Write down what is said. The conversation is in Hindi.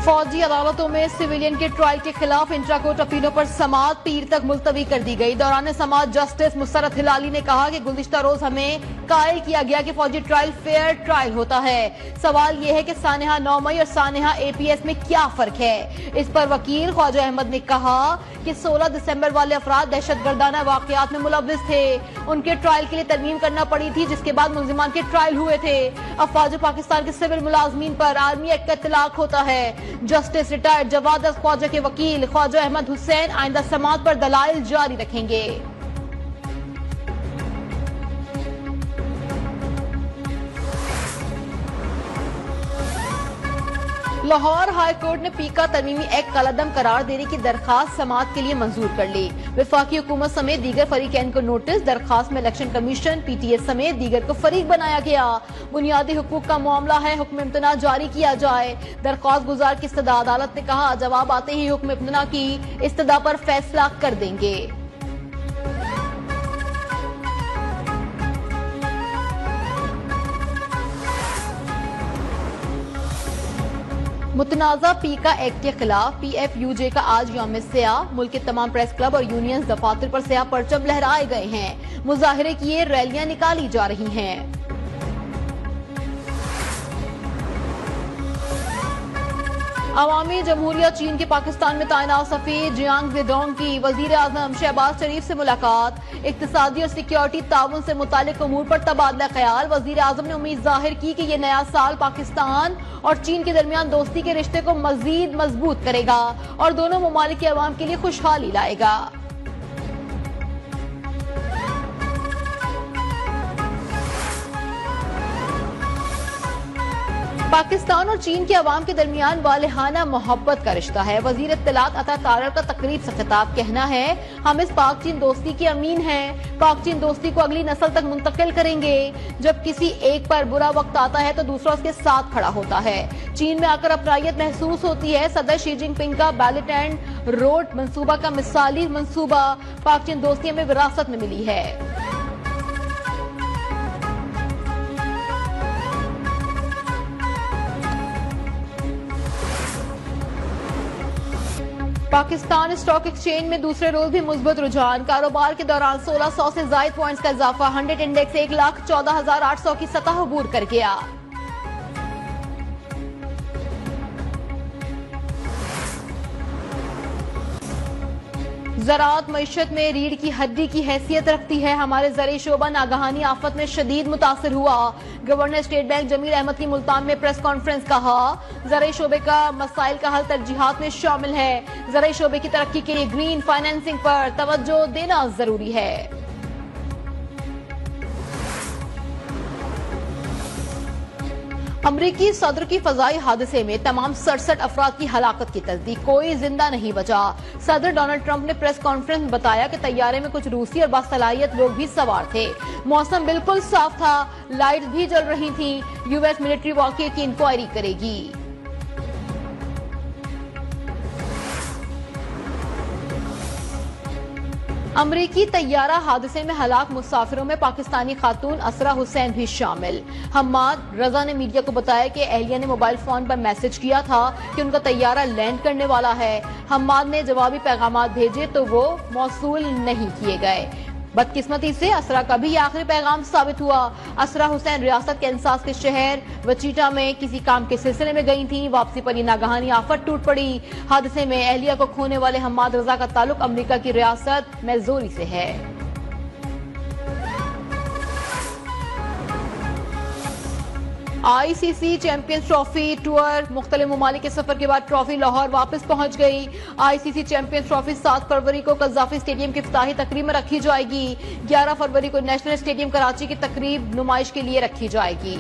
फौजी अदालतों में सिविलियन के ट्रायल के खिलाफ इंट्रा कोर्ट अपीलों पर समाअत पीर तक मुलतवी कर दी गई। दौरान समाअत जस्टिस मुसरत हिलाली ने कहा कि गुज़िश्ता रोज हमें कायल किया गया कि फौजी ट्रायल फेयर ट्रायल होता है। सवाल यह है कि सानेहा 9 मई और सानेहा APS में क्या फर्क है। इस पर वकील ख्वाजा अहमद ने कहा कि 16 दिसंबर वाले अफराद दहशतगर्दाना वाकयात में मुलव्विस थे। उनके ट्रायल के लिए तरमीम करना पड़ी थी, जिसके बाद मुलजिमान के ट्रायल हुए थे। अफवाज पाकिस्तान के सिविल मुलाजमीन पर आर्मी एक्ट का इतलाक होता है। जस्टिस रिटायर्ड जवाद ख्वाजा के वकील ख्वाजा अहमद हुसैन आइंदा समाअत पर दलाइल जारी रखेंगे। लाहौर हाई कोर्ट ने पीका तरमीमी एक्ट कलअदम करार देने की दरखास्त समाअत के लिए मंजूर कर ली। वफाकी हुकूमत समेत दीगर फरीकैन को नोटिस। दरखास्त में इलेक्शन कमीशन PTS समेत दीगर को फरीक बनाया गया। बुनियादी हुकूक का मामला है, हुक्म इम्तना जारी किया जाए। दरख्वास्त गुजार की इस्तदा। अदालत ने कहा जवाब आते ही हुक्म इम्तना की इस्तदा पर फैसला कर देंगे। मुतनाज़ा पीका एक्ट के खिलाफ PFUJ का आज यौम सियाह। मुल्क के तमाम प्रेस क्लब और यूनियन दफातर पर सियाह परचम लहराए गए हैं। मुजाहिरे किए, रैलियां निकाली जा रही हैं। अवामी जमहूरिया चीन के पाकिस्तान में तैनात सफीर जियांग जेडोंग की वजीर आजम शहबाज शरीफ से मुलाकात। इक्तिसादी और सिक्योरिटी ताउन से मुतालिक उमूर पर तबादला ख्याल। वजीर आजम ने उम्मीद जाहिर की कि ये नया साल पाकिस्तान और चीन के दरमियान दोस्ती के रिश्ते को मजीद मजबूत करेगा और दोनों ममालिक के अवाम के लिए खुशहाली लाएगा। पाकिस्तान और चीन के अवाम के दरमियान वालेहाना मोहब्बत का रिश्ता है। वजीर इत्तलात अता तारर का तकरीब से खिताब। कहना है हम इस पाक चीन दोस्ती के अमीन हैं। पाक चीन दोस्ती को अगली नस्ल तक मुंतकिल करेंगे। जब किसी एक पर बुरा वक्त आता है तो दूसरा उसके साथ खड़ा होता है। चीन में आकर अपनायत महसूस होती है। सदर शी जिनपिंग का बेल्ट एंड रोड मंसूबा का मिसाली मंसूबा पाक चीन दोस्ती में विरासत में मिली है। पाकिस्तान स्टॉक एक्सचेंज में दूसरे रोज भी मुस्बत रुझान। कारोबार के दौरान 1600 से जायद पॉइंट्स का इजाफा। 100 इंडेक्स 1,14,800 की सतह अबूर कर गया। ज़राअत मईशत में रीढ़ की हड्डी की हैसियत रखती है। हमारे ज़राई शोबा नागहानी आफत में शदीद मुतासर हुआ। Governor state bank Jamil Ahmed की मुल्तान में प्रेस कॉन्फ्रेंस। कहा ज़राई शोबे का मसाइल का हल तरजीहात में शामिल है। ज़राई शोबे की तरक्की के लिए ग्रीन फाइनेंसिंग पर तवज्जो देना जरूरी है। अमरीकी सदर की फजाई हादसे में तमाम 67 अफराद की हलाकत की तस्दीक। कोई जिंदा नहीं बचा। सदर डोनाल्ड ट्रंप ने प्रेस कॉन्फ्रेंस में बताया कि तैयारे में कुछ रूसी और बासलाहियत लोग भी सवार थे। मौसम बिल्कुल साफ था, लाइट्स भी जल रही थी। US मिलिट्री वाकये की इंक्वायरी करेगी। अमरीकी तैयारा हादसे में हलाक मुसाफिरों में पाकिस्तानी खातून असरा हुसैन भी शामिल। हम्माद रजा ने मीडिया को बताया कि एहलिया ने मोबाइल फोन पर मैसेज किया था कि उनका तैयारा लैंड करने वाला है। हम्माद ने जवाबी पैगाम भेजे तो वो मौसूल नहीं किए गए। बदकिस्मती से असरा का भी आखिरी पैगाम साबित हुआ। असरा हुसैन रियासत कैंसास के शहर वचीटा में किसी काम के सिलसिले में गई थी। वापसी पर नागहानी आफत टूट पड़ी। हादसे में एहलिया को खोने वाले हम्माद रजा का ताल्लुक अमेरिका की रियासत मिज़ोरी से है। ICC चैंपियंस ट्रॉफी टूर मुख्तलिफ ममालिक के सफर के बाद ट्रॉफी लाहौर वापस पहुंच गई। ICC चैंपियंस ट्रॉफी 7 फरवरी को कज़ाफी स्टेडियम की इफ्ताही तकरीब में रखी जाएगी। 11 फरवरी को नेशनल स्टेडियम कराची की तकरीब नुमाइश के लिए रखी जाएगी।